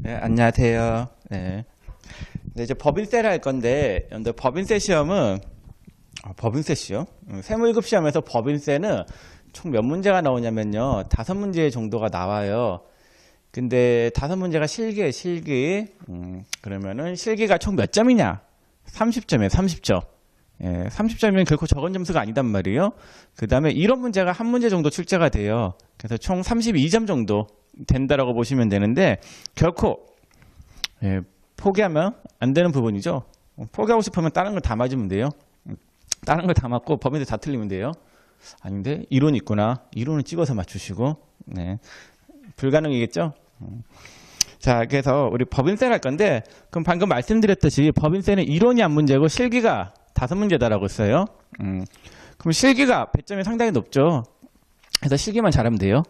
네, 안녕하세요. 네. 네, 이제 법인세를 할 건데, 근데 법인세 시험은, 법인세 시험? 세무일급 시험에서 법인세는 총 몇 문제가 나오냐면요. 5문제 정도가 나와요. 근데 5문제가 실기예요, 실기. 그러면은 실기가 총 몇 점이냐? 30점이에요, 30점. 예, 30점이면 결코 적은 점수가 아니단 말이에요. 그 다음에 이론 문제가 한 문제 정도 출제가 돼요. 그래서 총 32점 정도 된다라고 보시면 되는데, 결코 예, 포기하면 안 되는 부분이죠. 포기하고 싶으면 다른 걸 다 맞으면 돼요. 다른 걸 다 맞고 법인세 다 틀리면 돼요. 아닌데 이론이 있구나. 이론을 찍어서 맞추시고. 네. 불가능이겠죠? 자, 그래서 우리 법인세를 할 건데, 그럼 방금 말씀드렸듯이 법인세는 이론이 한 문제고 실기가 5문제다라고 했어요. 그럼 실기가 배점이 상당히 높죠. 그래서 실기만 잘하면 돼요.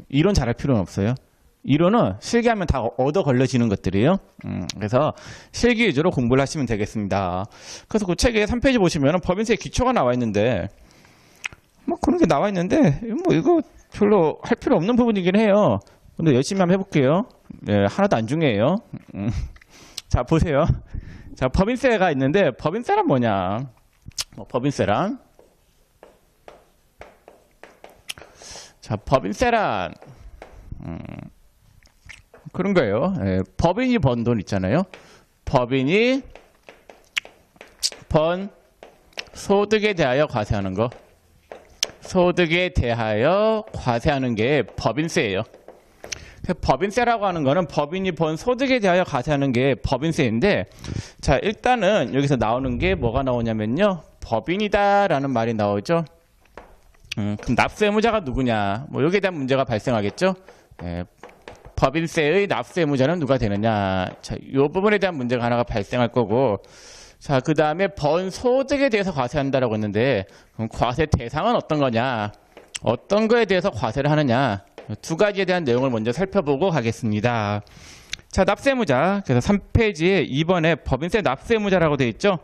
이론 잘할 필요는 없어요. 이론은 실기하면 다 얻어 걸려지는 것들이에요. 그래서 실기 위주로 공부를 하시면 되겠습니다. 그래서 그 책에 3페이지 보시면 법인세 기초가 나와 있는데, 뭐 그런 게 나와 있는데, 뭐 이거 별로 할 필요 없는 부분이긴 해요. 근데 열심히 한번 해볼게요. 네, 하나도 안 중요해요. 자, 보세요. 자, 법인세가 있는데, 법인세란 뭐냐? 법인세란? 자, 법인세란, 그런 거예요. 예, 법인이 번 돈 있잖아요. 법인이 번 소득에 대하여 과세하는 거. 소득에 대하여 과세하는 게 법인세예요. 법인세라고 하는 거는 법인이 번 소득에 대하여 과세하는 게 법인세인데, 자, 일단은 여기서 나오는 게 뭐가 나오냐면요. 법인이다라는 말이 나오죠. 그럼 납세의무자가 누구냐? 뭐 여기에 대한 문제가 발생하겠죠. 예, 법인세의 납세의무자는 누가 되느냐? 자, 이 부분에 대한 문제가 하나가 발생할 거고, 자, 그 다음에 번 소득에 대해서 과세한다라고 했는데, 그럼 과세 대상은 어떤 거냐? 어떤 거에 대해서 과세를 하느냐? 두 가지에 대한 내용을 먼저 살펴보고 가겠습니다. 자, 납세의무자. 그래서 3페이지에 2번에 법인세 납세의무자라고 되어 있죠.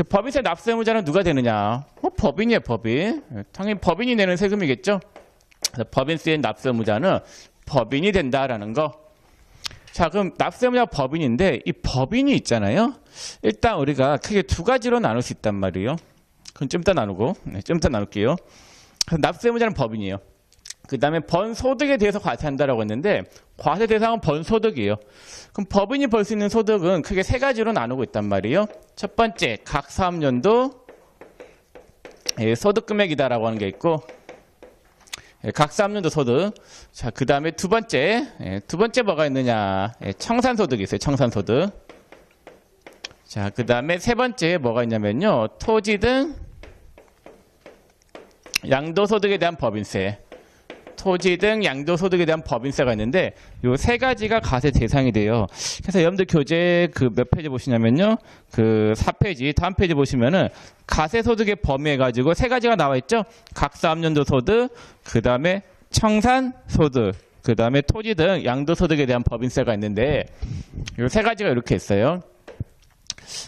법인세 납세의무자는 누가 되느냐? 법인이에요, 법인. 당연히 법인이 내는 세금이겠죠. 그래서 법인세 납세의무자는 법인이 된다라는 거. 자, 그럼 납세의무자가 법인인데, 이 법인이 있잖아요. 일단 우리가 크게 두 가지로 나눌 수 있단 말이에요. 그럼 좀 이따 나누고, 좀 이따 나눌게요. 그래서 납세의무자는 법인이에요. 그 다음에 번소득에 대해서 과세한다라고 했는데, 과세 대상은 번소득이에요. 그럼 법인이 벌 수 있는 소득은 크게 세 가지로 나누고 있단 말이에요. 첫 번째, 각 사업연도 소득금액이다라고 하는 게 있고, 각 사업연도 소득. 자, 그 다음에 두 번째 뭐가 있느냐? 청산소득이 있어요. 청산소득. 자, 그 다음에 세 번째 뭐가 있냐면요. 토지 등 양도소득에 대한 법인세. 토지 등 양도소득에 대한 법인세가 있는데, 요 세 가지가 과세 대상이 돼요. 그래서 여러분들 교재 그 몇 페이지 보시냐면요. 그 4페이지, 다음 페이지 보시면은 과세소득의 범위 해가지고 세 가지가 나와 있죠. 각사업연도 소득, 그 다음에 청산소득, 그 다음에 토지 등 양도소득에 대한 법인세가 있는데, 요 세 가지가 이렇게 있어요.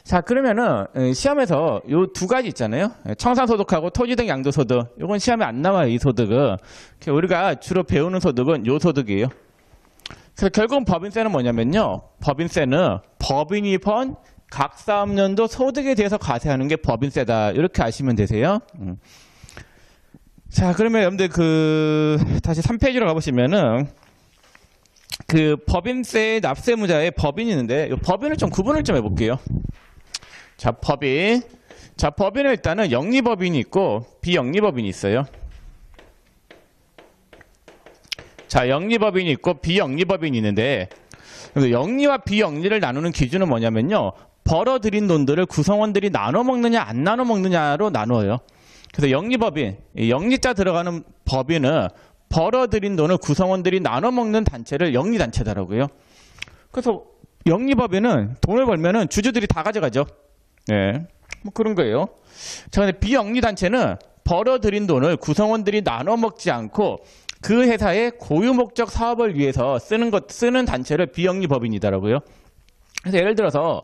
자, 그러면은 시험에서 요 두 가지 있잖아요. 청산소득하고 토지 등 양도소득. 요건 시험에 안 나와요, 이 소득은. 우리가 주로 배우는 소득은 요 소득이에요. 그래서 결국은 법인세는 뭐냐면요. 법인세는 법인이 번 각 사업연도 소득에 대해서 과세하는 게 법인세다. 이렇게 아시면 되세요. 자, 그러면 여러분들 다시 3페이지로 가보시면은 그 법인세 납세의무자의 법인이 있는데, 이 법인을 좀 구분을 좀 해볼게요. 자, 법인. 자, 법인은 일단은 영리법인이 있고 비영리법인이 있어요. 자, 영리법인이 있고 비영리법인이 있는데, 영리와 비영리를 나누는 기준은 뭐냐면요. 벌어들인 돈들을 구성원들이 나눠 먹느냐 안 나눠 먹느냐로 나누어요. 그래서 영리법인, 영리자 들어가는 법인은 벌어들인 돈을 구성원들이 나눠 먹는 단체를 영리단체다라고요. 그래서 영리법인은 돈을 벌면은 주주들이 다 가져가죠. 네, 뭐 그런 거예요. 자, 근데 비영리단체는 벌어들인 돈을 구성원들이 나눠 먹지 않고 그 회사의 고유 목적 사업을 위해서 쓰는 단체를 비영리법인이다라고요. 그래서 예를 들어서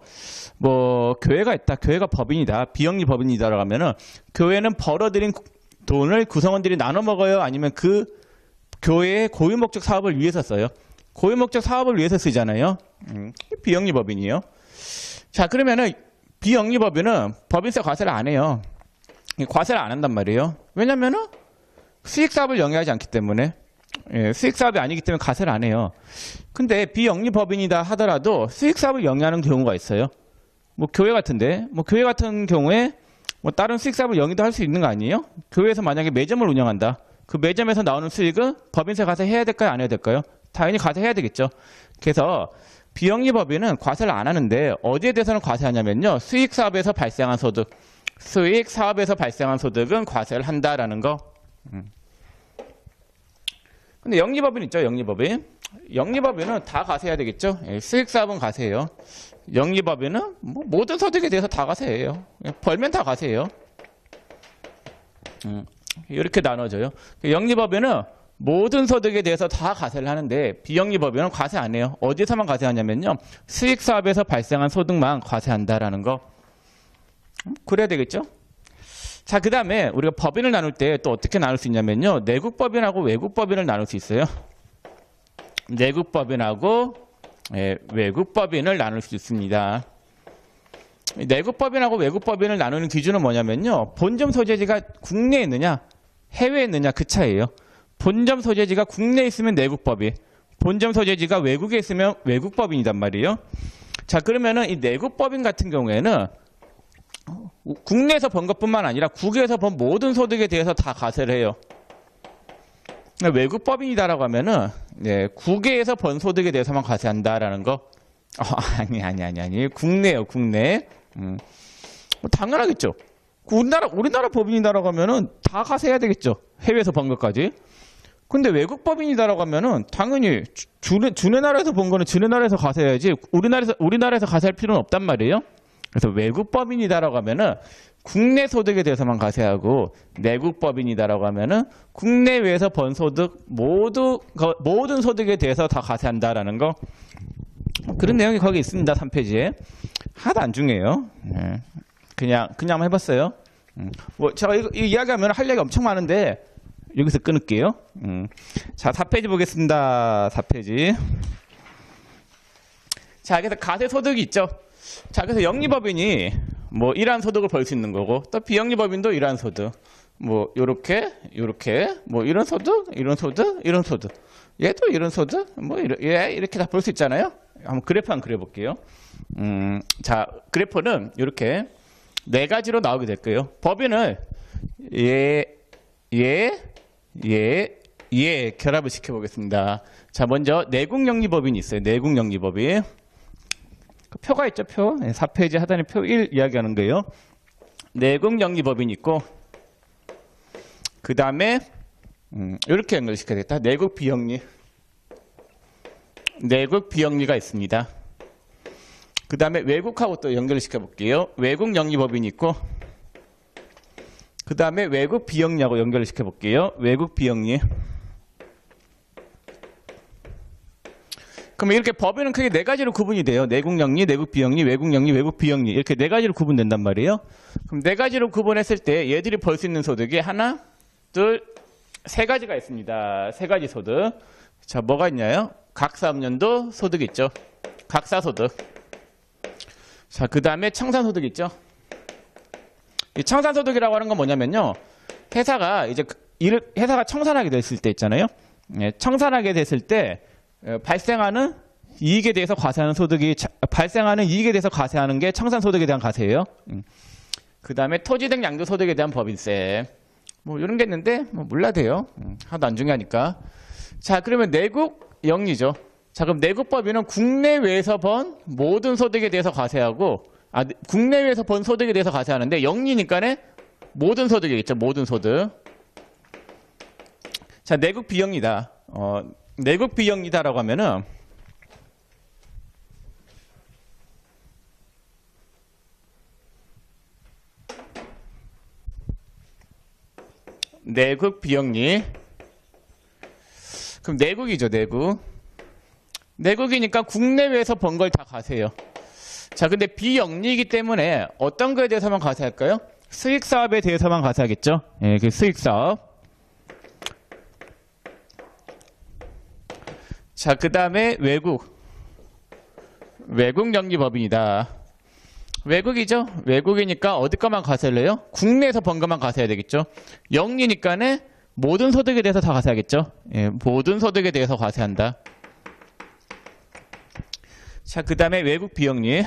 뭐 교회가 있다, 교회가 법인이다, 비영리 법인이다라고 하면은 교회는 벌어들인 돈을 구성원들이 나눠 먹어요, 아니면 그 교회의 고유 목적 사업을 위해서 써요? 고유목적 사업을 위해서 쓰잖아요. 비영리법인이요. 자, 그러면은 비영리법인은 법인세 과세를 안 해요. 과세를 안 한단 말이에요. 왜냐면은 수익사업을 영위하지 않기 때문에. 예, 수익사업이 아니기 때문에 과세를 안 해요. 근데 비영리법인이다 하더라도 수익사업을 영위하는 경우가 있어요. 뭐 교회 같은데, 뭐 교회 같은 경우에 뭐 다른 수익사업을 영위도 할 수 있는 거 아니에요? 교회에서 만약에 매점을 운영한다. 그 매점에서 나오는 수익은 법인세 과세해야 될까요? 안 해야 될까요? 당연히 과세해야 되겠죠. 그래서 비영리법인은 과세를 안 하는데 어디에 대해서는 과세하냐면요. 수익사업에서 발생한 소득. 수익사업에서 발생한 소득은 과세를 한다라는 거. 근데 영리법인 있죠, 영리법인. 영리법인은 다 과세해야 되겠죠. 예, 수익사업은 과세해요. 영리법인은 뭐 모든 소득에 대해서 다 과세해요. 예, 벌면 다 과세해요. 이렇게 나눠져요. 영리법인은 모든 소득에 대해서 다 과세를 하는데 비영리법인은 과세 안 해요. 어디서만 과세하냐면요. 수익사업에서 발생한 소득만 과세한다라는 거. 그래야 되겠죠. 자, 그 다음에 우리가 법인을 나눌 때 또 어떻게 나눌 수 있냐면요. 내국법인하고 외국법인을 나눌 수 있어요. 내국법인하고 외국법인을 나눌 수 있습니다. 내국법인하고 외국법인을 나누는 기준은 뭐냐면요. 본점 소재지가 국내에 있느냐 해외에 있느냐 그 차이예요. 본점 소재지가 국내에 있으면 내국법인, 본점 소재지가 외국에 있으면 외국법인이단 말이에요. 자, 그러면은 이 내국법인 같은 경우에는 국내에서 번 것뿐만 아니라 국외에서 번 모든 소득에 대해서 다 과세를 해요. 외국법인이다라고 하면은 국외에서 번 소득에 대해서만 과세한다라는 거. 아니. 국내요, 국내. 당연하겠죠. 우리나라 법인이다라고 하면은 다 과세해야 되겠죠. 해외에서 번 것까지. 근데 외국 법인이다라고 하면은 당연히 주네 나라에서 본 거는 주네 나라에서 과세해야지 우리나라에서 과세할 필요는 없단 말이에요. 그래서 외국 법인이다라고 하면은 국내 소득에 대해서만 과세하고 내국 법인이다라고 하면은 국내외에서 번 소득 모든 소득에 대해서 다 과세한다라는 거. 그런 내용이 거기 있습니다. 3페이지에. 하나도 안 중요해요. 그냥 한번 해봤어요. 뭐 제가 이거 이야기하면 할 얘기 엄청 많은데 여기서 끊을게요. 자, 4페이지 보겠습니다. 4페이지. 자, 그래서 가세 소득이 있죠. 자, 그래서 영리법인이 뭐 이러한 소득을 벌 수 있는 거고 또 비영리법인도 이러한 소득. 뭐 요렇게 뭐 이런 소득, 이런 소득. 얘도 이런 소득, 뭐 이렇게 다 볼 수 있잖아요. 한번 그래프 한번 그려볼게요. 자, 그래프는 이렇게 네 가지로 나오게 될 거예요. 법인을 결합을 시켜보겠습니다. 자, 먼저 내국영리법인이 있어요. 내국영리법인. 그 표가 있죠, 표. 4페이지 하단에 표 1 이야기하는 거예요. 내국영리법인이 있고 그 다음에 이렇게 연결시켜야겠다. 내국 비영리가 있습니다. 그 다음에 외국하고 또 연결을 시켜볼게요. 외국 영리법인이 있고 그 다음에 외국 비영리하고 연결을 시켜볼게요. 외국 비영리. 그럼 이렇게 법인은 크게 네 가지로 구분이 돼요. 내국 영리, 내국 비영리, 외국 영리, 외국 비영리 이렇게 네 가지로 구분된단 말이에요. 그럼 네 가지로 구분했을 때 얘들이 벌 수 있는 소득이 하나, 둘, 세 가지가 있습니다. 세 가지 소득. 자, 뭐가 있냐요? 각사업년도 소득 있죠. 각사소득. 자, 그 다음에 청산소득 있죠. 이 청산소득이라고 하는 건 뭐냐면요. 회사가 청산하게 됐을 때 있잖아요. 청산하게 됐을 때 발생하는 이익에 대해서 과세하는 게 청산소득에 대한 과세예요. 그 다음에 토지 등 양도소득에 대한 법인세. 뭐 이런 게 있는데 뭐 몰라도 돼요. 하나도 안 중요하니까. 자, 그러면 내국 영리죠. 자, 그럼 내국법인은 국내외에서 번 모든 소득에 대해서 과세하고 국내외에서 번 소득에 대해서 과세하는데 영리니까는 모든 소득이겠죠. 모든 소득. 자, 내국 비영리다. 내국 비영리다라고 하면은 내국 비영리. 그럼 내국이죠, 내국. 내국이니까 국내외에서 번 걸 다 과세해요. 자, 근데 비영리이기 때문에 어떤 거에 대해서만 과세할까요? 수익사업에 대해서만 과세하겠죠. 예, 그 수익사업. 자, 그 다음에 외국 영리법인이다. 외국이죠. 외국이니까 어디 것만 과세를 해요? 국내에서 번 것만 과세해야 되겠죠. 영리니까는 모든 소득에 대해서 다 과세하겠죠. 예, 모든 소득에 대해서 과세한다. 자, 그 다음에 외국 비영리.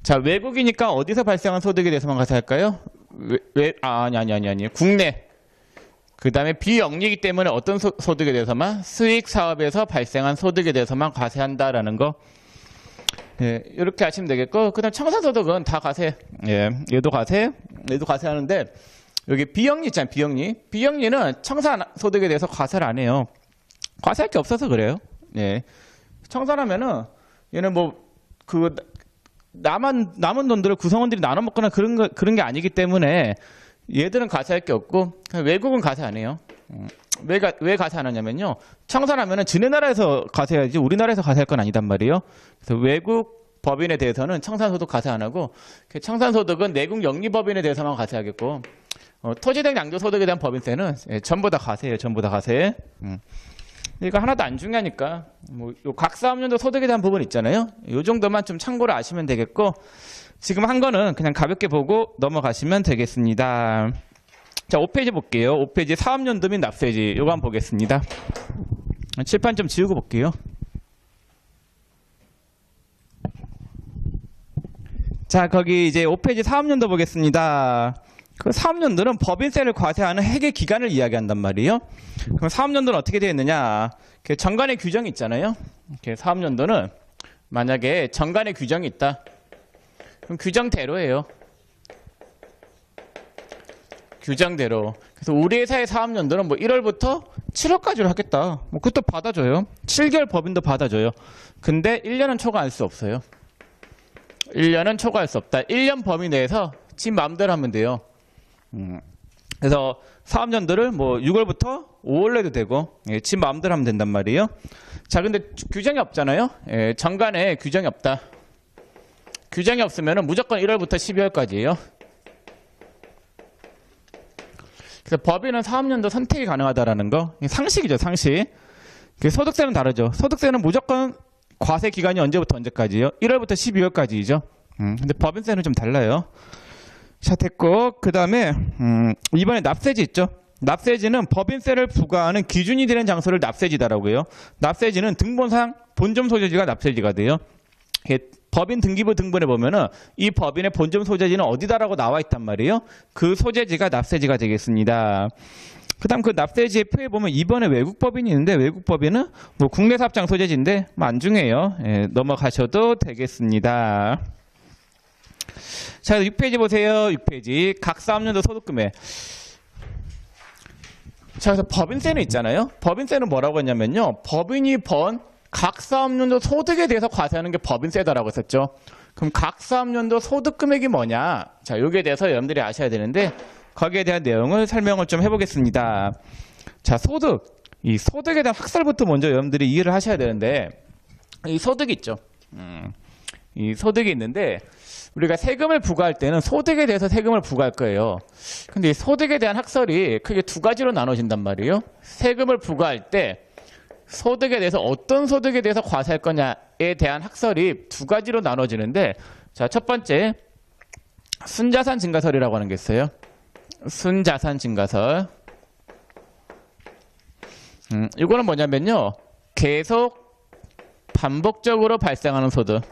자, 외국이니까 어디서 발생한 소득에 대해서만 과세할까요? 아니. 국내. 그 다음에 비영리이기 때문에 어떤 소득에 대해서만? 수익 사업에서 발생한 소득에 대해서만 과세한다라는 거. 예, 이렇게 하시면 되겠고, 그 다음 청산소득은 다 과세. 예, 얘도 과세하는데, 여기 비영리 있잖아요, 비영리. 비영리는 청산소득에 대해서 과세를 안 해요. 과세할 게 없어서 그래요. 예. 청산하면은, 얘는 남은 돈들을 구성원들이 나눠 먹거나 그런 게 아니기 때문에, 얘들은 과세할 게 없고, 외국은 과세 안 해요. 왜 과세 안 하냐면요. 청산하면은 지네 나라에서 과세해야지 우리나라에서 과세할 건 아니단 말이에요. 그래서 외국 법인에 대해서는 청산소득 과세 안 하고, 청산소득은 내국 영리법인에 대해서만 과세하겠고, 토지 등 양도소득에 대한 법인세는 전부 다 과세예요. 전부 다 과세. 이거 하나도 안 중요하니까, 요 각사업연도 소득에 대한 부분 있잖아요. 요 정도만 좀 참고를 아시면 되겠고, 지금 한 거는 그냥 가볍게 보고 넘어가시면 되겠습니다. 자, 5페이지 볼게요. 5페이지 사업연도 및 납세지. 요거 한번 보겠습니다. 칠판 좀 지우고 볼게요. 자, 거기 이제 5페이지 사업연도 보겠습니다. 그 사업연도는 법인세를 과세하는 해계 기간을 이야기한단 말이에요. 그럼 사업연도는 어떻게 되어 있느냐? 정관의 규정이 있잖아요. 사업연도는 만약에 정관의 규정이 있다. 그럼 규정대로예요. 규정대로. 그래서 우리 회사의 사업연도는 1월부터 7월까지로 하겠다. 그것도 받아줘요. 7개월 법인도 받아줘요. 근데 1년은 초과할 수 없어요. 1년은 초과할 수 없다. 1년 범위 내에서 지 마음대로 하면 돼요. 그래서 사업연도를 6월부터 5월 내도 되고, 지 마음대로 하면 된단 말이에요. 자, 근데 규정이 없잖아요. 정관에 규정이 없다. 규정이 없으면 무조건 1월부터 12월까지예요. 그래서 법인은 사업연도 선택이 가능하다라는 거. 상식이죠, 상식. 소득세는 다르죠. 소득세는 무조건 과세 기간이 언제부터 언제까지예요? 1월부터 12월까지이죠. 근데 법인세는 좀 달라요. 자, 됐고, 그 다음에 이번에 납세지 있죠. 납세지는 법인세를 부과하는 기준이 되는 장소를 납세지다라고 해요. 납세지는 등본상 본점 소재지가 납세지가 돼요. 법인 등기부 등본에 보면은 이 법인의 본점 소재지는 어디다라고 나와 있단 말이에요. 그 소재지가 납세지가 되겠습니다. 그 다음 그 납세지의 표에 보면 이번에 외국 법인이 있는데, 외국 법인은 국내 사업장 소재지인데 안 중요해요. 넘어가셔도 되겠습니다. 자, 6페이지 보세요. 6페이지. 각 사업연도 소득금액. 자, 그래서 법인세는 있잖아요. 법인세는 뭐라고 했냐면요. 법인이 번 각 사업연도 소득에 대해서 과세하는 게 법인세다라고 했었죠. 그럼 각 사업연도 소득 금액이 뭐냐? 자, 여기에 대해서 여러분들이 아셔야 되는데, 거기에 대한 내용을 설명을 좀 해보겠습니다. 자, 이 소득에 대한 학설부터 먼저 여러분들이 이해를 하셔야 되는데, 이 소득이 있죠. 이 소득이 있는데, 우리가 세금을 부과할 때는 소득에 대해서 세금을 부과할 거예요. 근데 이 소득에 대한 학설이 크게 두 가지로 나눠진단 말이에요. 세금을 부과할 때 소득에 대해서 어떤 소득에 대해서 과세할 거냐에 대한 학설이 두 가지로 나눠지는데, 자, 첫 번째 순자산 증가설이라고 하는 게 있어요. 순자산 증가설. 이거는 뭐냐면요. 계속 반복적으로 발생하는 소득.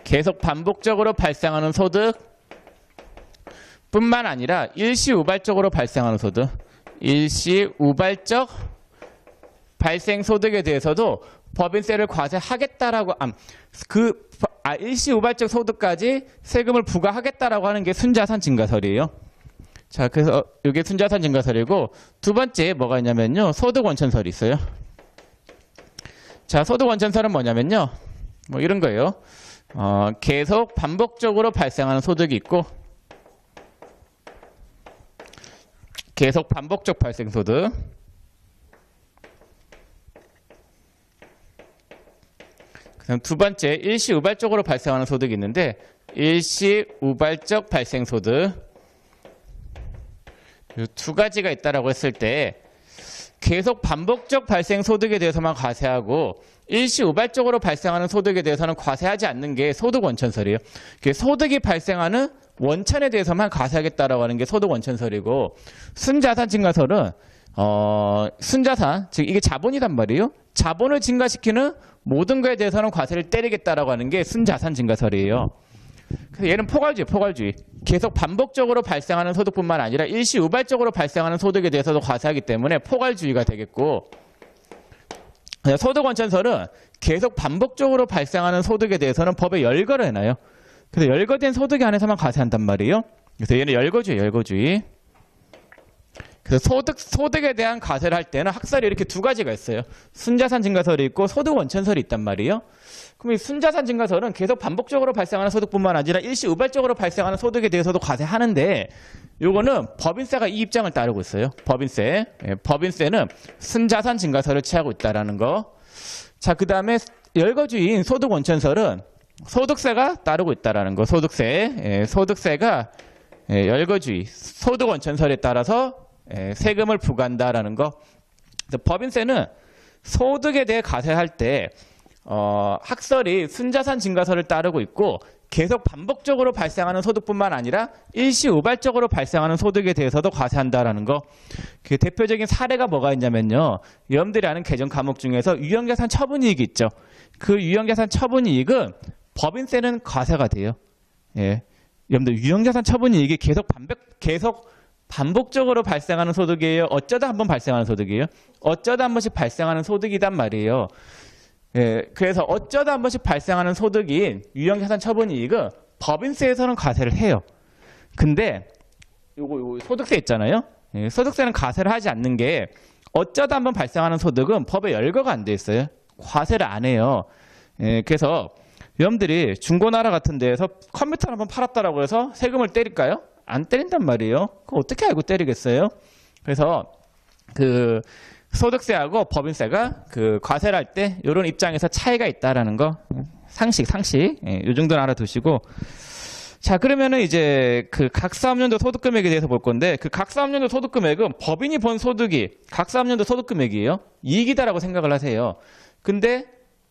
계속 반복적으로 발생하는 소득 뿐만 아니라 일시우발적으로 발생하는 소득. 일시우발적 발생 소득에 대해서도 법인세를 과세하겠다라고, 일시우발적 소득까지 세금을 부과하겠다라고 하는 게 순자산 증가설이에요. 자, 그래서 이게 순자산 증가설이고, 두 번째 뭐가 있냐면요. 소득원천설이 있어요. 자, 소득원천설은 뭐냐면요. 이런 거예요. 계속 반복적으로 발생하는 소득이 있고, 계속 반복적 발생 소득. 그다음 두 번째 일시우발적으로 발생하는 소득이 있는데, 일시우발적 발생 소득. 두 가지가 있다라고 했을 때 계속 반복적 발생 소득에 대해서만 과세하고 일시우발적으로 발생하는 소득에 대해서는 과세하지 않는 게 소득 원천설이에요. 소득이 발생하는 원천에 대해서만 과세하겠다라고 하는 게 소득 원천설이고, 순자산 증가설은 순자산, 즉 이게 자본이란 말이에요. 자본을 증가시키는 모든 거에 대해서는 과세를 때리겠다라고 하는 게 순자산 증가설이에요. 그래서 얘는 포괄주의. 계속 반복적으로 발생하는 소득뿐만 아니라 일시우발적으로 발생하는 소득에 대해서도 과세하기 때문에 포괄주의가 되겠고, 소득 원천설은 계속 반복적으로 발생하는 소득에 대해서는 법에 열거를 해놔요. 그래서 열거된 소득에 한해서만 과세한단 말이에요. 그래서 얘는 열거주의. 그래서 소득에 대한 과세를 할 때는 학설이 이렇게 두 가지가 있어요. 순자산 증가설이 있고 소득 원천설이 있단 말이에요. 그럼 이 순자산 증가설은 계속 반복적으로 발생하는 소득뿐만 아니라 일시우발적으로 발생하는 소득에 대해서도 과세하는데, 요거는 법인세가 이 입장을 따르고 있어요. 법인세는 순자산 증가설을 취하고 있다라는 거. 자, 그 다음에 열거주의인 소득 원천설은 소득세가 따르고 있다라는 거. 소득세가 열거주의, 소득 원천설에 따라서 세금을 부과한다라는 거. 법인세는 소득에 대해 과세할 때 학설이 순자산 증가설을 따르고 있고, 계속 반복적으로 발생하는 소득뿐만 아니라 일시우발적으로 발생하는 소득에 대해서도 과세한다라는 거. 그 대표적인 사례가 뭐가 있냐면요, 여러분들이 아는 개정 과목 중에서 유형자산 처분이익이 있죠. 그 유형자산 처분이익은 법인세는 과세가 돼요. 여러분들 유형자산 처분이익이 계속 반복적으로 발생하는 소득이에요? 어쩌다 한 번 발생하는 소득이에요? 어쩌다 한 번씩 발생하는 소득이단 말이에요. 그래서 어쩌다 한 번씩 발생하는 소득인 유형자산 처분이익은 법인세에서는 과세를 해요. 근데 요거 소득세 있잖아요. 소득세는 과세를 하지 않는 게, 어쩌다 한 번 발생하는 소득은 법에 열거가 안 돼 있어요. 과세를 안 해요. 그래서 여러분들이 중고나라 같은 데에서 컴퓨터를 한번 팔았다라고 해서 세금을 때릴까요? 안 때린단 말이에요. 그거 어떻게 알고 때리겠어요? 그래서 그 소득세하고 법인세가 그 과세를 할 때 이런 입장에서 차이가 있다라는 거, 상식. 이 정도는 알아두시고, 자, 그러면은 이제 그 각 사업연도 소득 금액에 대해서 볼 건데, 그 각 사업연도 소득 금액은 법인이 번 소득이 각 사업연도 소득 금액이에요. 이익이다라고 생각을 하세요. 근데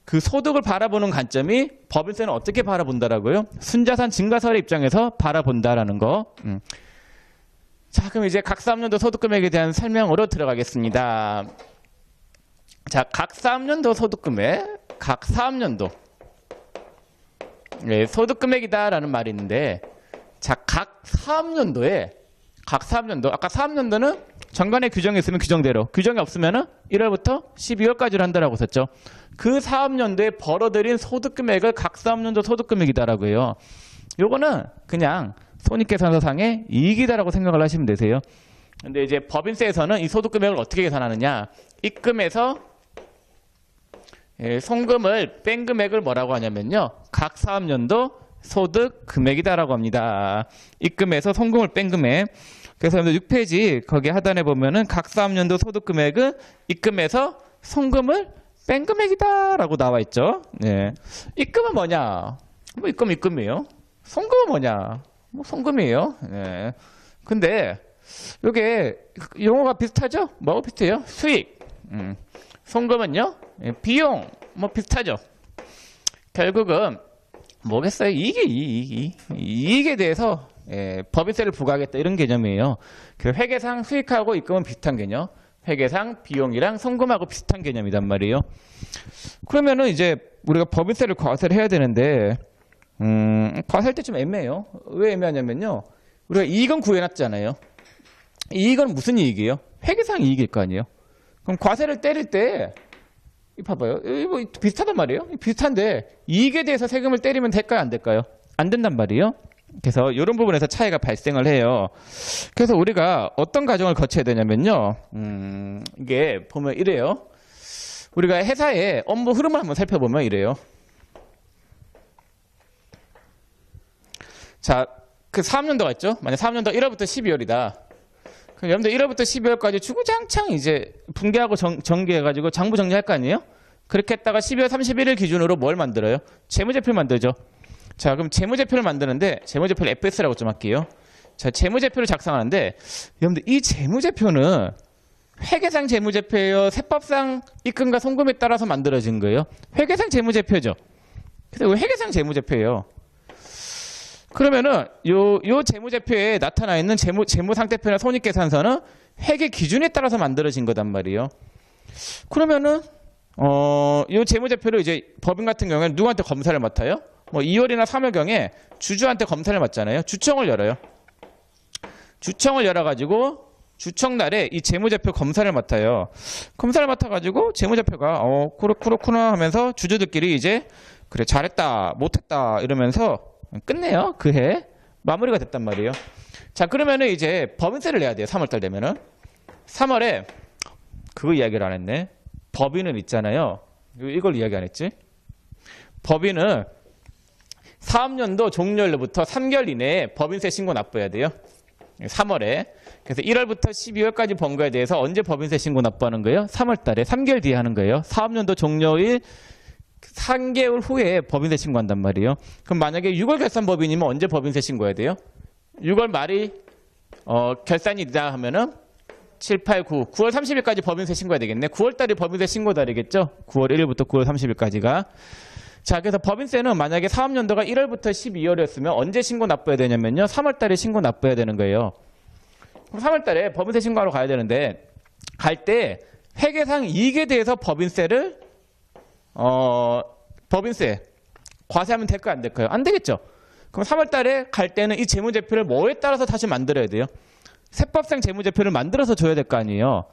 그 소득을 바라보는 관점이 법인세는 어떻게 바라본다라고요? 순자산 증가설의 입장에서 바라본다라는 거. 자, 그럼 이제 각 사업연도 소득 금액에 대한 설명으로 들어가겠습니다. 자, 각 사업연도 소득 금액, 각 사업연도 소득 금액이다라는 말이 있는데, 자, 각 사업연도에 아까 사업연도는 정관에 규정이 있으면 규정대로, 규정이 없으면은 1월부터 12월까지를 한다라고 썼죠. 그 사업연도에 벌어들인 소득 금액을 각 사업연도 소득 금액이다라고 해요. 요거는 그냥 손익계산서상의 이익이다라고 생각을 하시면 되세요. 근데 이제 법인세에서는 이 소득 금액을 어떻게 계산하느냐? 입금에서 송금을 뺀 금액을 뭐라고 하냐면요, 각 사업연도 소득 금액이다라고 합니다. 입금에서 송금을 뺀 금액. 그래서 6페이지 거기 하단에 보면은 각 사업연도 소득 금액은 입금에서 송금을 뺀 금액이다라고 나와 있죠. 입금은 뭐냐? 뭐 입금이에요. 송금은 뭐냐? 뭐 송금이에요. 근데 이게 용어가 비슷하죠? 뭐가 비슷해요? 수익. 송금은요? 비용. 뭐 비슷하죠? 결국은 뭐겠어요? 이익에 대해서 법인세를 부과하겠다, 이런 개념이에요. 그 회계상 수익하고 입금은 비슷한 개념. 회계상 비용이랑 송금하고 비슷한 개념이단 말이에요. 그러면은 이제 우리가 법인세를 과세를 해야 되는데, 과세할 때 좀 애매해요. 왜 애매하냐면요, 우리가 이익은 구해놨잖아요. 이익은 무슨 이익이에요? 회계상 이익일 거 아니에요. 그럼 과세를 때릴 때, 봐봐요. 이거 비슷하단 말이에요. 비슷한데 이익에 대해서 세금을 때리면 될까요? 안 될까요? 안 된단 말이에요. 그래서 이런 부분에서 차이가 발생을 해요. 그래서 우리가 어떤 과정을 거쳐야 되냐면요, 이게 보면 이래요. 우리가 회사의 업무 흐름을 한번 살펴보면 이래요. 자, 그 사업연도가 있죠. 만약 사업연도 1월부터 12월이다. 그럼 여러분들 1월부터 12월까지 주구장창 이제 분기하고 정기해가지고 장부 정리할 거 아니에요? 그렇게 했다가 12월 31일 기준으로 뭘 만들어요? 재무제표를 만들죠. 자, 그럼 재무제표를 만드는데, 재무제표를 FS라고 좀 할게요. 자, 재무제표를 작성하는데 여러분들 이 재무제표는 회계상 재무제표예요? 세법상 입금과 송금에 따라서 만들어진 거예요? 회계상 재무제표죠. 그래서 회계상 재무제표예요. 그러면은 요 재무제표에 나타나 있는 재무상태표나 손익계산서는 회계 기준에 따라서 만들어진 거단 말이에요. 그러면은 요 재무제표를 이제 법인 같은 경우에는 누구한테 검사를 맡아요? 뭐 2월이나 3월경에 주주한테 검사를 맡잖아요. 주청을 열어요. 주청을 열어가지고 주청날에 이 재무제표 검사를 맡아요. 검사를 맡아가지고 재무제표가 그렇구나 하면서 주주들끼리 이제 그래 잘했다 못했다 이러면서 끝내요. 그 해 마무리가 됐단 말이에요. 자, 그러면은 이제 법인세를 내야 돼요. 3월달 되면은 3월에 그거 이야기를 안 했네. 법인은 있잖아요. 이걸 이야기 안 했지. 법인은 사업년도 종료일로부터 3개월 이내에 법인세 신고 납부해야 돼요. 3월에. 그래서 1월부터 12월까지 번 거에 대해서 언제 법인세 신고 납부하는 거예요? 3월 달에 3개월 뒤에 하는 거예요. 사업년도 종료일 3개월 후에 법인세 신고한단 말이에요. 그럼 만약에 6월 결산 법인이면 언제 법인세 신고해야 돼요? 6월 말이 결산이다 하면은 7, 8, 9, 9월 30일까지 법인세 신고해야 되겠네. 9월 달이 법인세 신고 달이겠죠? 9월 1일부터 9월 30일까지가. 자, 그래서 법인세는 만약에 사업연도가 1월부터 12월이었으면 언제 신고 납부해야 되냐면요. 3월 달에 신고 납부해야 되는 거예요. 그럼 3월 달에 법인세 신고하러 가야 되는데 갈 때 회계상 이익에 대해서 법인세 과세하면 될까요? 안 될까요? 안 되겠죠. 그럼 3월 달에 갈 때는 이 재무제표를 뭐에 따라서 다시 만들어야 돼요? 세법상 재무제표를 만들어서 줘야 될 거 아니에요.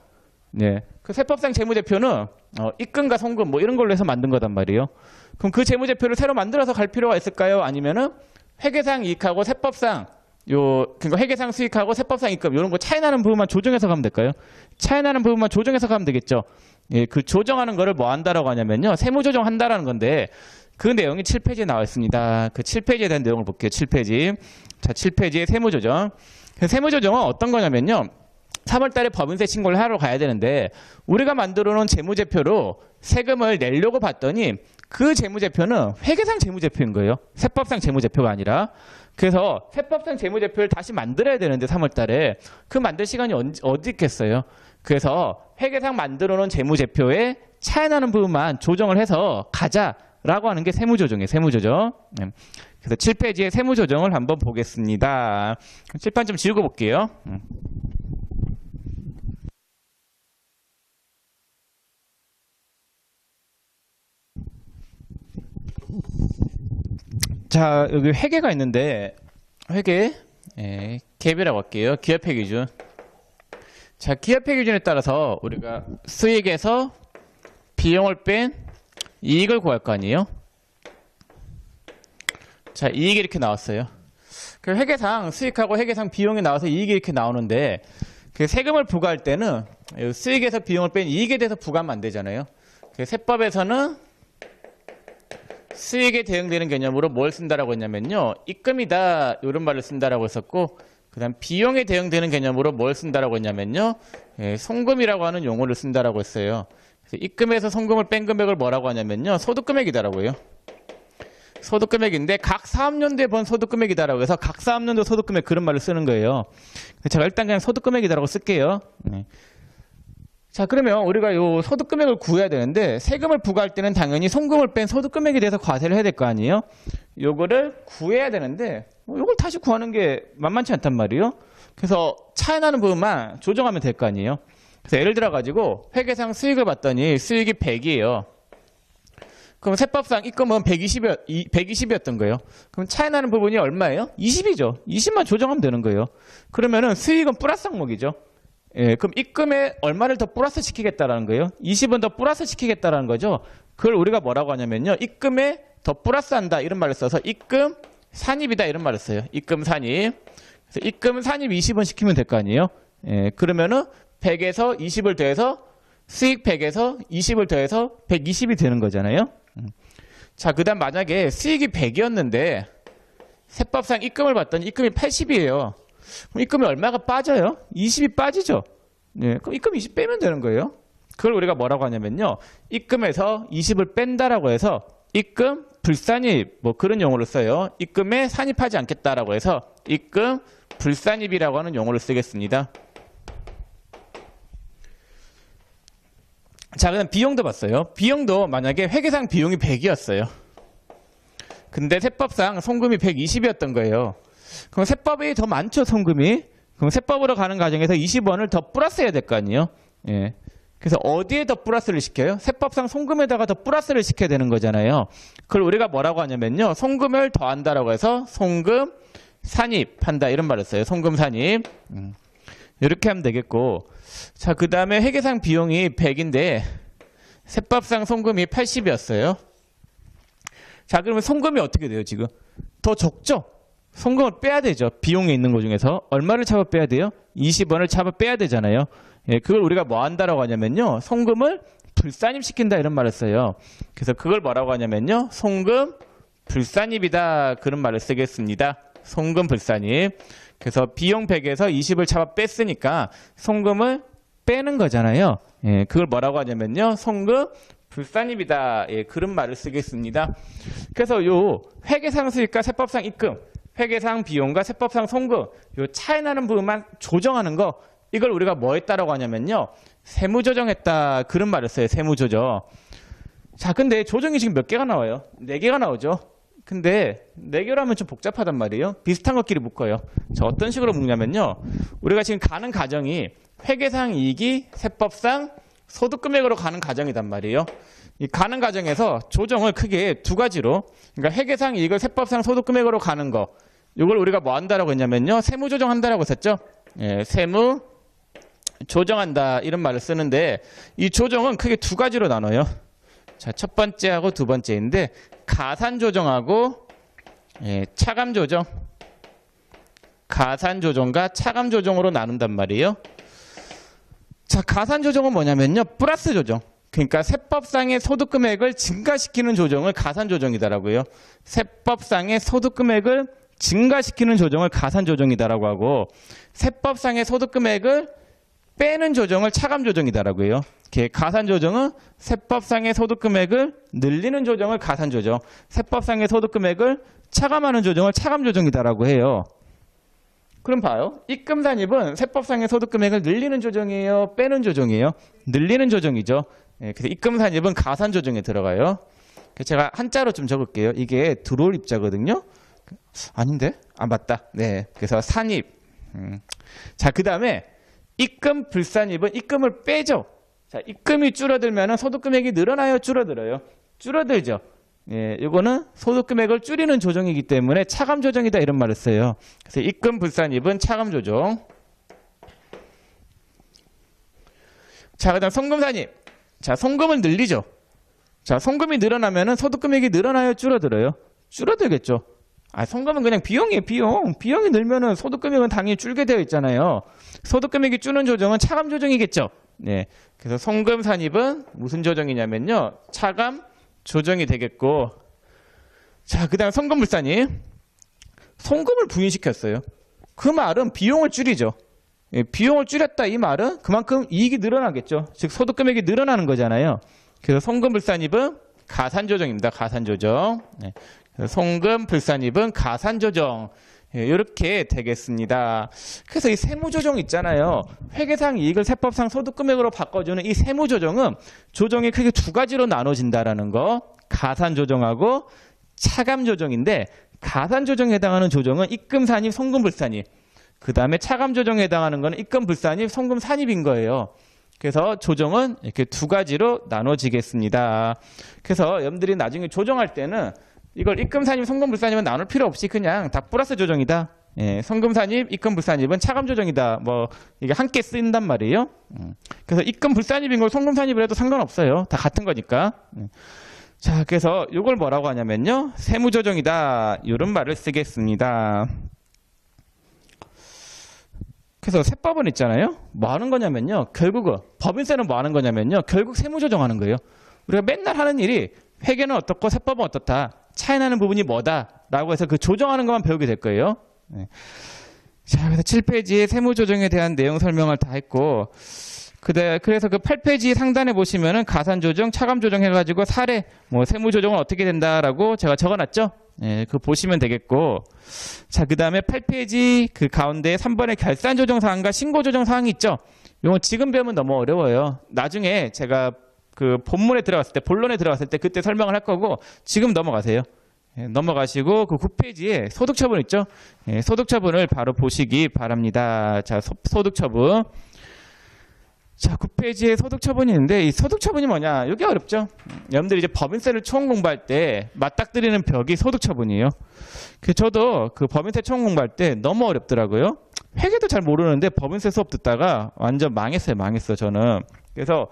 네. 그 세법상 재무제표는 입금과 송금 뭐 이런 걸로 해서 만든 거단 말이에요. 그럼 그 재무제표를 새로 만들어서 갈 필요가 있을까요? 아니면은 회계상 이익하고 세법상 그러니까 회계상 수익하고 세법상 입금 이런 거 차이 나는 부분만 조정해서 가면 될까요? 차이 나는 부분만 조정해서 가면 되겠죠. 예, 그 조정하는 거를 뭐 한다라고 하냐면요. 세무조정 한다라는 건데 그 내용이 7페이지에 나와 있습니다. 그 7페이지에 대한 내용을 볼게요. 7페이지. 자, 7페이지의 세무조정. 세무조정은 어떤 거냐면요. 3월 달에 법인세 신고를 하러 가야 되는데 우리가 만들어 놓은 재무제표로 세금을 내려고 봤더니 그 재무제표는 회계상 재무제표인 거예요. 세법상 재무제표가 아니라. 그래서 세법상 재무제표를 다시 만들어야 되는데 3월 달에 그 만들 시간이 어디 있겠어요. 그래서 회계상 만들어 놓은 재무제표에 차이 나는 부분만 조정을 해서 가자라고 하는 게 세무조정이에요. 세무조정. 그래서 7페이지의 세무조정을 한번 보겠습니다. 칠판 좀 지우고 볼게요. 자, 여기 회계가 있는데 회계 갭이라고 할게요. 기업회 기준. 자, 기업회 기준에 따라서 우리가 수익에서 비용을 뺀 이익을 구할 거 아니에요. 자, 이익이 이렇게 나왔어요. 그 회계상 수익하고 회계상 비용이 나와서 이익이 이렇게 나오는데 그 세금을 부과할 때는 수익에서 비용을 뺀 이익에 대해서 부과하면 안 되잖아요. 그 세법에서는 수익에 대응되는 개념으로 뭘 쓴다라고 했냐면요. 입금이다 이런 말을 쓴다라고 했었고 그 다음 비용에 대응되는 개념으로 뭘 쓴다라고 했냐면요. 송금이라고 하는 용어를 쓴다라고 했어요. 그래서 입금에서 송금을 뺀 금액을 뭐라고 하냐면요. 소득금액이다라고 해요. 소득금액인데 각 사업연도에 번 소득금액이다라고 해서 각 사업연도 소득금액 그런 말을 쓰는 거예요. 제가 일단 그냥 소득금액이다라고 쓸게요. 자, 그러면 우리가 요 소득금액을 구해야 되는데 세금을 부과할 때는 당연히 송금을 뺀 소득금액에 대해서 과세를 해야 될 거 아니에요? 요거를 구해야 되는데 요걸 다시 구하는 게 만만치 않단 말이에요. 그래서 차이 나는 부분만 조정하면 될 거 아니에요. 그래서 예를 들어 가지고 회계상 수익을 봤더니 수익이 100이에요. 그럼 세법상 입금은 120이었던 거예요. 그럼 차이 나는 부분이 얼마예요? 20이죠. 20만 조정하면 되는 거예요. 그러면은 수익은 플러스 항목이죠. 예, 그럼 입금에 얼마를 더 플러스 시키겠다라는 거예요. 20은 더 플러스 시키겠다라는 거죠. 그걸 우리가 뭐라고 하냐면요. 입금에 더 플러스 한다 이런 말을 써서 입금 산입이다 이런 말을 써요. 입금 산입. 그래서 입금 산입 20원 시키면 될 거 아니에요. 예, 그러면은 100에서 20을 더해서 수익 100에서 20을 더해서 120이 되는 거잖아요. 자, 그 다음 만약에 수익이 100이었는데 세법상 입금을 봤더니 입금이 80이에요. 그럼 입금이 얼마가 빠져요? 20이 빠지죠. 네, 그럼 입금 20 빼면 되는 거예요. 그걸 우리가 뭐라고 하냐면요. 입금에서 20을 뺀다라고 해서 입금 불산입 뭐 그런 용어를 써요. 입금에 산입하지 않겠다라고 해서 입금 불산입이라고 하는 용어를 쓰겠습니다. 자, 그다음 비용도 봤어요. 비용도 만약에 회계상 비용이 100이었어요. 근데 세법상 송금이 120이었던 거예요. 그럼 세법이 더 많죠, 송금이. 그럼 세법으로 가는 과정에서 20원을 더 플러스해야 될 거 아니에요. 예. 그래서 어디에 더 플러스를 시켜요? 세법상 송금에다가 더 플러스를 시켜야 되는 거잖아요. 그걸 우리가 뭐라고 하냐면요. 송금을 더한다라고 해서 송금 산입한다 이런 말을 써요. 송금 산입. 이렇게 하면 되겠고. 자, 그 다음에 회계상 비용이 100인데 세법상 송금이 80이었어요. 자, 그러면 송금이 어떻게 돼요, 지금? 더 적죠? 송금을 빼야 되죠. 비용에 있는 것 중에서. 얼마를 잡아 빼야 돼요? 20원을 잡아 빼야 되잖아요. 예, 그걸 우리가 뭐 한다라고 하냐면요. 송금을 불산입시킨다 이런 말을 써요. 그래서 그걸 뭐라고 하냐면요. 송금 불산입이다. 그런 말을 쓰겠습니다. 송금 불산입. 그래서 비용 100에서 20을 잡아 뺐으니까 송금을 빼는 거잖아요. 예, 그걸 뭐라고 하냐면요. 송금 불산입이다. 예, 그런 말을 쓰겠습니다. 그래서 요 회계상 수익과 세법상 입금, 회계상 비용과 세법상 송금 요 차이 나는 부분만 조정하는 거 이걸 우리가 뭐 했다라고 하냐면요. 세무조정했다. 그런 말을 써요. 세무조정. 자, 근데 조정이 지금 몇 개가 나와요? 4개가 나오죠. 근데 4개로 하면 좀 복잡하단 말이에요. 비슷한 것끼리 묶어요. 자, 어떤 식으로 묶냐면요. 우리가 지금 가는 과정이 회계상 이익이 세법상 소득금액으로 가는 과정이단 말이에요. 이 가는 과정에서 조정을 크게 2가지로, 그러니까 회계상 이익을 세법상 소득금액으로 가는 거, 이걸 우리가 뭐 한다라고 했냐면요. 세무조정한다라고 했었죠. 예, 세무 조정한다 이런 말을 쓰는데 이 조정은 크게 2가지로 나눠요. 자, 첫 번째하고 두 번째인데 가산 조정하고 예, 차감 조정, 가산 조정과 차감 조정으로 나눈단 말이에요. 자, 가산 조정은 뭐냐면요. 플러스 조정. 그러니까 세법상의 소득금액을 증가시키는 조정을 가산 조정이다라고요. 세법상의 소득금액을 증가시키는 조정을 가산 조정이다라고 하고 세법상의 소득금액을 빼는 조정을 차감 조정이다라고 해요. 가산 조정은 세법상의 소득금액을 늘리는 조정을 가산 조정, 세법상의 소득금액을 차감하는 조정을 차감 조정이다라고 해요. 그럼 봐요. 입금 산입은 세법상의 소득금액을 늘리는 조정이에요, 빼는 조정이에요? 늘리는 조정이죠. 예, 그래서 입금 산입은 가산 조정에 들어가요. 제가 한자로 좀 적을게요. 이게 들어올 입자거든요. 아닌데? 아, 맞다. 네. 그래서 산입. 자, 그 다음에 입금 불산입은 입금을 빼죠. 자, 입금이 줄어들면 소득금액이 늘어나요, 줄어들어요? 줄어들죠. 예, 이거는 소득금액을 줄이는 조정이기 때문에 차감 조정이다 이런 말을 써요. 그래서 입금 불산입은 차감 조정. 자, 그다음 송금 산입. 자, 송금을 늘리죠. 자, 송금이 늘어나면은 소득금액이 늘어나요, 줄어들어요? 줄어들겠죠. 아, 송금은 그냥 비용이에요, 비용. 비용이 늘면은 소득금액은 당연히 줄게 되어 있잖아요. 소득금액이 줄는 조정은 차감 조정이겠죠. 네. 그래서 송금 산입은 무슨 조정이냐면요. 차감 조정이 되겠고. 자, 그 다음 송금 불산입. 송금을 부인시켰어요. 그 말은 비용을 줄이죠. 예, 비용을 줄였다 이 말은 그만큼 이익이 늘어나겠죠. 즉 소득금액이 늘어나는 거잖아요. 그래서 송금 불산입은 가산 조정입니다. 가산 조정. 네. 송금 불산입은 가산 조정. 예, 이렇게 되겠습니다. 그래서 이 세무조정 있잖아요. 회계상 이익을 세법상 소득금액으로 바꿔주는 이 세무조정은 조정이 크게 2가지로 나눠진다라는 거. 가산조정하고 차감조정인데 가산조정에 해당하는 조정은 입금산입, 송금불산입. 그 다음에 차감조정에 해당하는 거는 입금불산입, 송금산입인 거예요. 그래서 조정은 이렇게 2가지로 나눠지겠습니다. 그래서 여러분들이 나중에 조정할 때는 이걸 입금산입, 송금불산입은 나눌 필요 없이 그냥 다 플러스 조정이다. 예, 송금산입, 입금불산입은 차감조정이다. 뭐 이게 함께 쓰인단 말이에요. 그래서 입금불산입인 걸 송금산입을 해도 상관없어요. 다 같은 거니까. 자, 그래서 이걸 뭐라고 하냐면요. 세무조정이다. 이런 말을 쓰겠습니다. 그래서 세법은 있잖아요. 뭐 하는 거냐면요. 결국은 법인세는 뭐 하는 거냐면요. 결국 세무조정하는 거예요. 우리가 맨날 하는 일이 회계는 어떻고 세법은 어떻다. 차이 나는 부분이 뭐다라고 해서 그 조정하는 것만 배우게 될 거예요. 네. 자, 그래서 7페이지에 세무조정에 대한 내용 설명을 다 했고 그래서 그 8페이지 상단에 보시면은 가산 조정, 차감 조정 해가지고 사례, 뭐 세무 조정은 어떻게 된다라고 제가 적어놨죠? 예, 그거 보시면 되겠고. 자, 그 다음에 8페이지 그 가운데 3번에 결산 조정 사항과 신고 조정 사항이 있죠? 이건 지금 배우면 너무 어려워요. 나중에 제가 그 본문에 들어갔을 때, 본론에 들어갔을 때 그때 설명을 할 거고, 지금 넘어가세요. 예, 넘어가시고 그 9페이지에 소득처분 있죠? 예, 소득처분을 바로 보시기 바랍니다. 자, 소득처분. 자, 9페이지에 소득처분이 있는데 이 소득처분이 뭐냐? 이게 어렵죠? 여러분들이 이제 법인세를 처음 공부할 때 맞닥뜨리는 벽이 소득처분이에요. 저도 그 법인세 처음 공부할 때 너무 어렵더라고요. 회계도 잘 모르는데 법인세 수업 듣다가 완전 망했어요, 저는. 그래서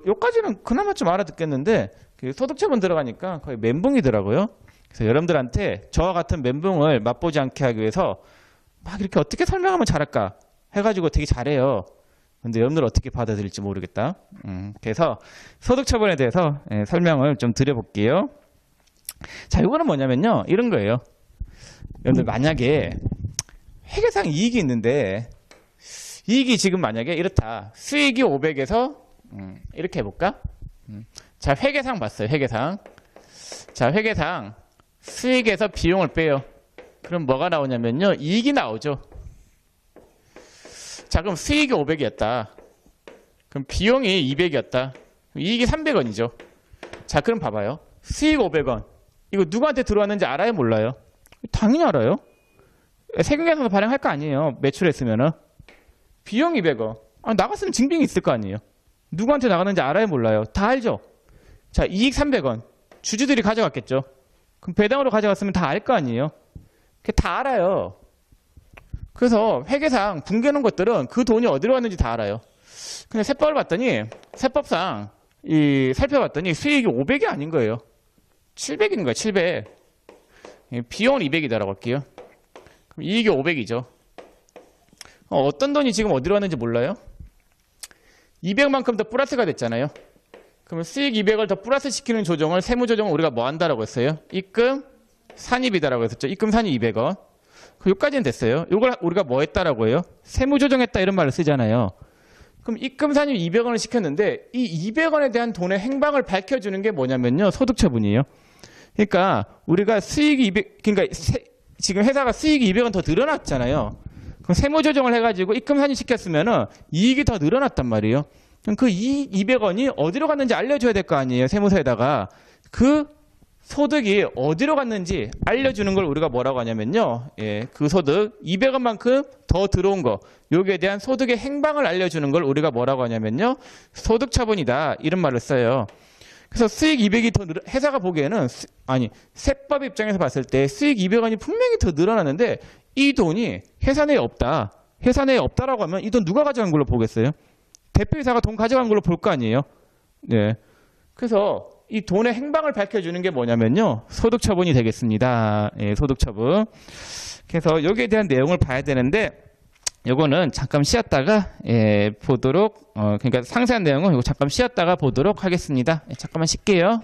요까지는 그나마 좀 알아듣겠는데 그 소득처분 들어가니까 거의 멘붕이더라고요. 그래서 여러분들한테 저와 같은 멘붕을 맛보지 않게 하기 위해서 막 이렇게 어떻게 설명하면 잘할까 해가지고 되게 잘해요. 근데 여러분들 어떻게 받아들일지 모르겠다. 그래서 소득처분에 대해서 설명을 좀 드려볼게요. 자, 이거는 뭐냐면요. 이런 거예요. 여러분들 만약에 회계상 이익이 있는데 이익이 지금 만약에 이렇다. 수익이 500에서 이렇게 해볼까? 자, 회계상 봤어요. 회계상. 자, 회계상 수익에서 비용을 빼요. 그럼 뭐가 나오냐면요. 이익이 나오죠. 자, 그럼 수익이 500이었다. 그럼 비용이 200이었다. 이익이 300원이죠. 자, 그럼 봐봐요. 수익 500원. 이거 누구한테 들어왔는지 알아요? 몰라요? 당연히 알아요. 세금계산서 발행할 거 아니에요. 매출했으면은. 비용 200원. 나갔으면 증빙이 있을 거 아니에요. 누구한테 나갔는지 알아요? 몰라요? 다 알죠? 자, 이익 300원. 주주들이 가져갔겠죠. 그럼 배당으로 가져갔으면 다 알 거 아니에요? 다 알아요. 그래서 회계상 붕괴놓은 것들은 그 돈이 어디로 갔는지 다 알아요. 근데 세법을 봤더니 세법상 살펴봤더니 수익이 500이 아닌 거예요. 700인 거예요. 700. 비용은 200이다라고 할게요. 그럼 이익이 500이죠. 어떤 돈이 지금 어디로 갔는지 몰라요? 200만큼 더 플러스가 됐잖아요. 그러면 수익 200을 더 플러스 시키는 조정을 세무조정을 우리가 뭐 한다라고 했어요? 입금 산입이다라고 했었죠. 입금 산입 200원. 여기까지는 됐어요. 이걸 우리가 뭐 했다라고 해요? 세무조정했다 이런 말을 쓰잖아요. 그럼 입금 산입 200원을 시켰는데 이 200원에 대한 돈의 행방을 밝혀주는 게 뭐냐면요. 소득처분이에요. 그러니까 우리가 수익이 200, 그러니까 지금 회사가 수익이 200원 더 늘어났잖아요. 그럼 세무조정을 해가지고 입금 산입 시켰으면은 이익이 더 늘어났단 말이에요. 그럼 그 200원이 어디로 갔는지 알려줘야 될 거 아니에요. 세무서에다가. 그 소득이 어디로 갔는지 알려주는 걸 우리가 뭐라고 하냐면요. 예, 그 소득 200원만큼 더 들어온 거 여기에 대한 소득의 행방을 알려주는 걸 우리가 뭐라고 하냐면요. 소득처분이다 이런 말을 써요. 그래서 수익 200이 더 회사가 보기에는 세법 입장에서 봤을 때 수익 200원이 분명히 더 늘어났는데 이 돈이 회사 내에 없다. 회사 내에 없다라고 하면 이 돈 누가 가져간 걸로 보겠어요? 대표이사가 돈 가져간 걸로 볼 거 아니에요? 네. 그래서 이 돈의 행방을 밝혀주는 게 뭐냐면요. 소득처분이 되겠습니다. 예, 소득처분. 그래서 여기에 대한 내용을 봐야 되는데 요거는 잠깐 쉬었다가 보도록 그러니까 상세한 내용은 이거 잠깐 쉬었다가 보도록 하겠습니다. 잠깐만 쉴게요.